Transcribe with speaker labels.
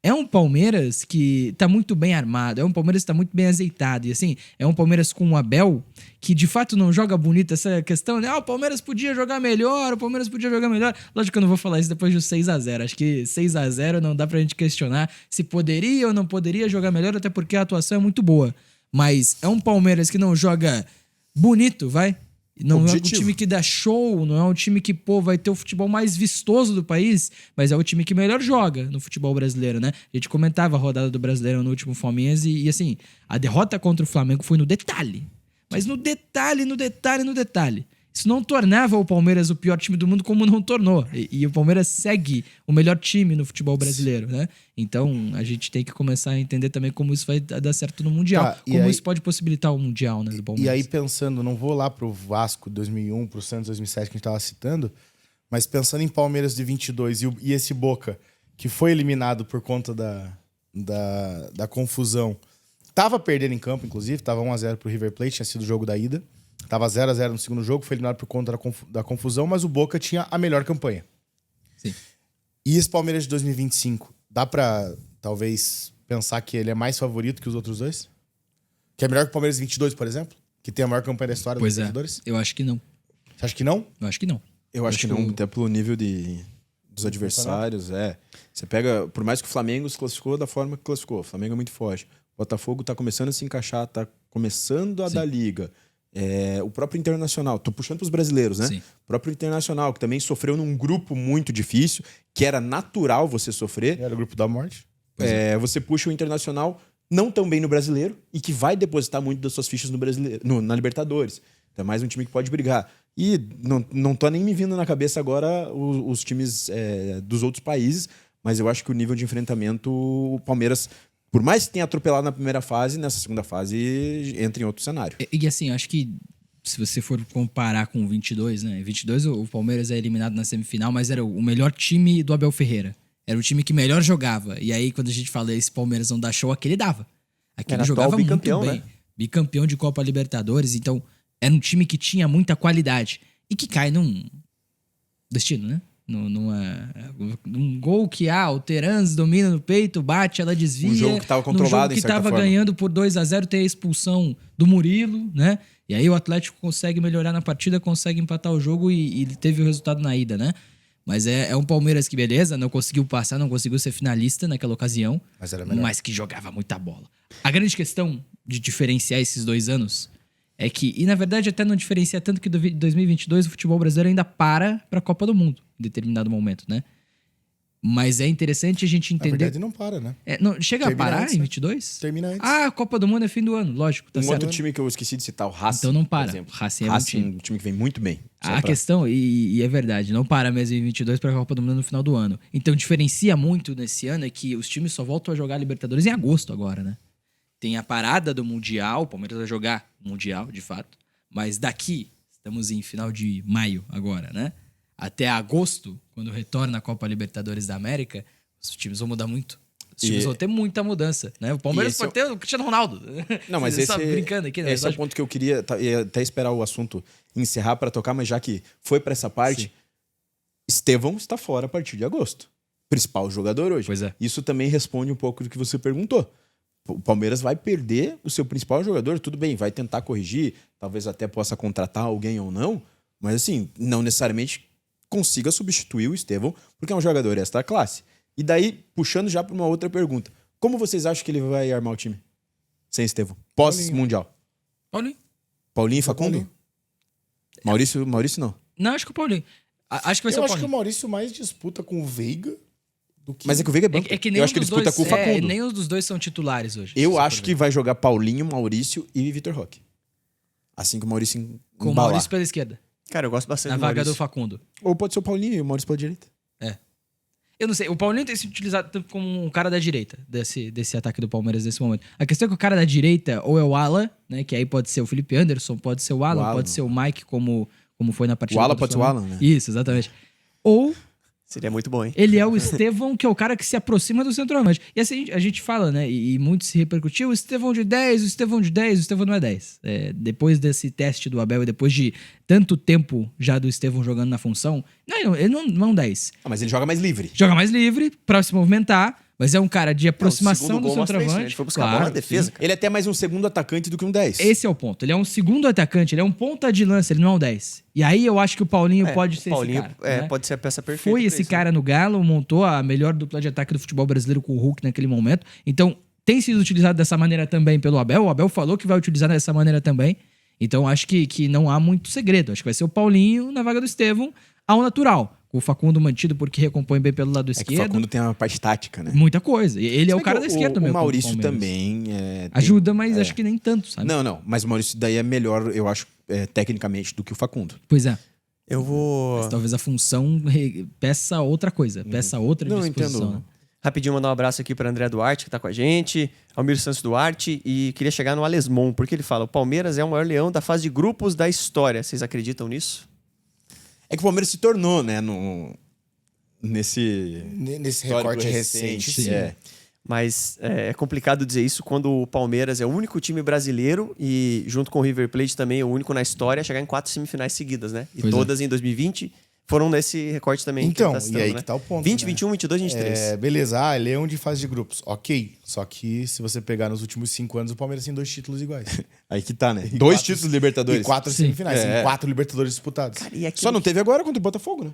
Speaker 1: é um Palmeiras que tá muito bem armado, é um Palmeiras que tá muito bem azeitado. E assim, é um Palmeiras com o Abel que de fato não joga bonito essa questão de o Palmeiras podia jogar melhor, o Palmeiras podia jogar melhor. Lógico que eu não vou falar isso depois do 6-0. Acho que 6-0 não dá pra gente questionar se poderia ou não poderia jogar melhor, até porque a atuação é muito boa. Mas é um Palmeiras que não joga bonito, vai? Não
Speaker 2: Objetivo.
Speaker 1: é um time que dá show, não é um time que, vai ter o futebol mais vistoso do país, mas é o time que melhor joga no futebol brasileiro, né? A gente comentava a rodada do Brasileiro no último Fominhas e assim, a derrota contra o Flamengo foi no detalhe. Mas no detalhe. Isso não tornava o Palmeiras o pior time do mundo, como não tornou. E o Palmeiras segue o melhor time no futebol brasileiro, né? Então, a gente tem que começar a entender também como isso vai dar certo no Mundial. Como isso pode possibilitar o Mundial, né, do Palmeiras.
Speaker 2: E aí, pensando, não vou lá pro Vasco 2001, pro Santos 2007 que a gente tava citando, mas pensando em Palmeiras de 22 e esse Boca, que foi eliminado por conta da confusão, tava perdendo em campo, inclusive, tava 1-0 pro River Plate, tinha sido o jogo da ida. Tava 0-0 no segundo jogo, foi eliminado por conta da confusão, mas o Boca tinha a melhor campanha.
Speaker 1: Sim.
Speaker 2: E esse Palmeiras de 2025, dá pra, talvez, pensar que ele é mais favorito que os outros dois? Que é melhor que o Palmeiras de 22, por exemplo? Que tem a maior campanha da história dos vencedores?
Speaker 1: Eu acho que não.
Speaker 2: Você acha que não?
Speaker 1: Eu acho que não.
Speaker 3: Eu acho que não, até pelo nível dos adversários. Você pega, por mais que o Flamengo se classificou da forma que classificou, o Flamengo é muito forte. O Botafogo tá começando a se encaixar, tá começando a dar liga. O próprio Internacional, tô puxando pros brasileiros, né?
Speaker 1: Sim.
Speaker 3: O próprio Internacional, que também sofreu num grupo muito difícil, que era natural você sofrer.
Speaker 2: Era o grupo da morte.
Speaker 3: Você puxa o Internacional não tão bem no brasileiro e que vai depositar muito das suas fichas no brasileiro, na Libertadores. Então é mais um time que pode brigar. E não tô nem me vindo na cabeça agora os times dos outros países, mas eu acho que o nível de enfrentamento, o Palmeiras, por mais que tenha atropelado na primeira fase, nessa segunda fase entra em outro cenário.
Speaker 1: E assim, acho que se você for comparar com o 22, né? 22 o Palmeiras é eliminado na semifinal, mas era o melhor time do Abel Ferreira. Era o time que melhor jogava. E aí, quando a gente fala esse Palmeiras não dá show, aquele dava. Aquele jogava muito bem. Né? Bicampeão de Copa Libertadores. Então, era um time que tinha muita qualidade. E que cai num destino, né? Num gol que o Terans domina no peito, bate, ela desvia.
Speaker 3: Um jogo que tava controlado,
Speaker 1: que tava ganhando por 2-0, tem a expulsão do Murilo, né? E aí o Atlético consegue melhorar na partida, consegue empatar o jogo e teve o resultado na ida, né? Mas é um Palmeiras que, beleza, não conseguiu passar, não conseguiu ser finalista naquela ocasião,
Speaker 2: mas era melhor.
Speaker 1: Mas que jogava muita bola. A grande questão de diferenciar esses 2 anos é que, e na verdade até não diferencia tanto que 2022 o futebol brasileiro ainda para a Copa do Mundo em determinado momento, né? Mas é interessante a gente entender...
Speaker 2: Na verdade não para, né?
Speaker 1: Chega a parar em 22?
Speaker 2: Termina antes.
Speaker 1: A Copa do Mundo é fim do ano, lógico. Tá certo.
Speaker 3: Outro time que eu esqueci de citar, o Racing.
Speaker 1: Então não para.
Speaker 3: Por exemplo.
Speaker 1: Racing é
Speaker 3: um time que vem muito bem.
Speaker 1: A questão, e é verdade, não para mesmo em 22 para a Copa do Mundo no final do ano. Então diferencia muito nesse ano é que os times só voltam a jogar Libertadores em agosto agora, né? Tem a parada do Mundial, o Palmeiras vai jogar Mundial, de fato. Mas daqui, estamos em final de maio agora, né? Até agosto, quando retorna a Copa Libertadores da América, os times vão mudar muito. Os times vão ter muita mudança, né? O Palmeiras pode ter o Cristiano Ronaldo.
Speaker 3: Não, mas
Speaker 1: brincando aqui, né?
Speaker 3: Esse é o ponto que eu queria ia até esperar o assunto encerrar para tocar, mas já que foi para essa parte, sim. Estevão está fora a partir de agosto. Principal jogador hoje.
Speaker 1: Pois é.
Speaker 3: Isso também responde um pouco do que você perguntou. O Palmeiras vai perder o seu principal jogador, tudo bem, vai tentar corrigir, talvez até possa contratar alguém ou não, mas assim, não necessariamente consiga substituir o Estevão, porque é um jogador extra classe. E daí, puxando já para uma outra pergunta, como vocês acham que ele vai armar o time sem Estevão? Pós-Mundial. Paulinho e Facundo? Maurício não.
Speaker 1: Não, acho que o Paulinho. Acho que vai ser o Paulinho.
Speaker 2: Eu acho que o Maurício mais disputa com o Veiga do que...
Speaker 3: Mas é que o Veiga é banco.
Speaker 1: É que nem
Speaker 3: eu acho que ele disputa com o Facundo.
Speaker 1: Nem os dos dois são titulares hoje.
Speaker 3: Eu acho que vai jogar Paulinho, Maurício e Vitor Roque. Assim que o Maurício
Speaker 1: com o Maurício pela esquerda.
Speaker 4: Cara, eu gosto bastante
Speaker 1: na
Speaker 4: do
Speaker 1: vaga
Speaker 4: Maurício.
Speaker 1: do Facundo.
Speaker 3: Ou pode ser o Paulinho e o Maurício pela direita.
Speaker 1: Eu não sei, o Paulinho tem sido utilizado como um cara da direita desse ataque do Palmeiras nesse momento. A questão é que o cara da direita ou é o Ala, né, que aí pode ser o Felipe Anderson, pode ser o Alan, pode ser o Mike, como foi na partida.
Speaker 3: O Ala pode ser o Alan, né?
Speaker 1: Isso, exatamente. Ou...
Speaker 4: Seria muito bom, hein?
Speaker 1: Ele é o Estevão, que é o cara que se aproxima do centroavante. E assim, a gente fala, né? E muito se repercutiu, o Estevão de 10, o Estevão de 10, o Estevão não é 10. Depois desse teste do Abel e depois de tanto tempo já do Estevão jogando na função, ele não é um 10.
Speaker 3: Mas ele joga mais livre.
Speaker 1: Joga mais livre, pra se movimentar, Mas é um cara de aproximação
Speaker 4: segundo
Speaker 1: do
Speaker 4: gol mostra isso, né?
Speaker 1: centroavante.
Speaker 4: Ele foi buscar a bola na defesa, cara.
Speaker 3: Ele é até mais um segundo atacante do que um 10.
Speaker 1: Esse é o ponto. Ele é um segundo atacante, ele é um ponta de lança, ele não é um 10. E aí eu acho que o Paulinho pode ser
Speaker 4: Paulinho,
Speaker 1: esse cara. né?
Speaker 4: pode ser a peça perfeita.
Speaker 1: Foi
Speaker 4: pra
Speaker 1: esse
Speaker 4: isso,
Speaker 1: cara no Galo, montou a melhor dupla de ataque do futebol brasileiro com o Hulk naquele momento. Então, tem sido utilizado dessa maneira também pelo Abel. O Abel falou que vai utilizar dessa maneira também. Então, acho que não há muito segredo. Acho que vai ser o Paulinho na vaga do Estevão ao natural. Com o Facundo mantido porque recompõe bem pelo lado
Speaker 3: É que o
Speaker 1: esquerdo.
Speaker 3: Facundo tem uma parte tática, né?
Speaker 1: Muita coisa. E ele é
Speaker 3: Se
Speaker 1: o
Speaker 3: bem
Speaker 1: cara
Speaker 3: que
Speaker 1: da esquerda mesmo.
Speaker 3: O Maurício também.
Speaker 1: Ajuda, mas acho que nem tanto, sabe?
Speaker 3: Não. Mas o Maurício daí é melhor, eu acho, tecnicamente, do que o Facundo.
Speaker 1: Pois é.
Speaker 4: Eu vou
Speaker 1: Mas talvez a função peça outra coisa. Peça outra
Speaker 3: Não,
Speaker 1: disposição.
Speaker 3: entendo.
Speaker 1: né?
Speaker 4: rapidinho mandar um abraço aqui para André Duarte, que tá com a gente, Almir Santos Duarte, e queria chegar no Alesmon, porque ele fala: o Palmeiras é o maior leão da fase de grupos da história. Vocês acreditam nisso?
Speaker 3: É que o Palmeiras se tornou, né, nesse histórico
Speaker 2: recorte recente.
Speaker 3: sim.
Speaker 2: Sim.
Speaker 4: Mas é complicado dizer isso quando o Palmeiras é o único time brasileiro e, junto com o River Plate, também é o único na história a chegar em 4 semifinais seguidas, né? E
Speaker 1: Pois é.
Speaker 4: todas em 2020 foram nesse recorte também.
Speaker 2: Então,
Speaker 4: que ele tá
Speaker 2: e
Speaker 4: citando,
Speaker 2: aí
Speaker 4: né?
Speaker 2: que tá o ponto,
Speaker 4: 20,
Speaker 2: né?
Speaker 4: 21, 22, 23.
Speaker 2: Beleza, leão de fase de grupos. Ok. Só que se você pegar nos últimos 5 anos, o Palmeiras tem 2 títulos iguais.
Speaker 3: Aí que tá, né?
Speaker 2: E
Speaker 3: 2
Speaker 2: quatro-
Speaker 3: títulos de Libertadores.
Speaker 2: E 4
Speaker 1: Sim.
Speaker 2: semifinais.
Speaker 3: É.
Speaker 2: Tem 4 Libertadores disputados.
Speaker 4: Cara, e aquele
Speaker 3: Só não teve agora contra o Botafogo, né?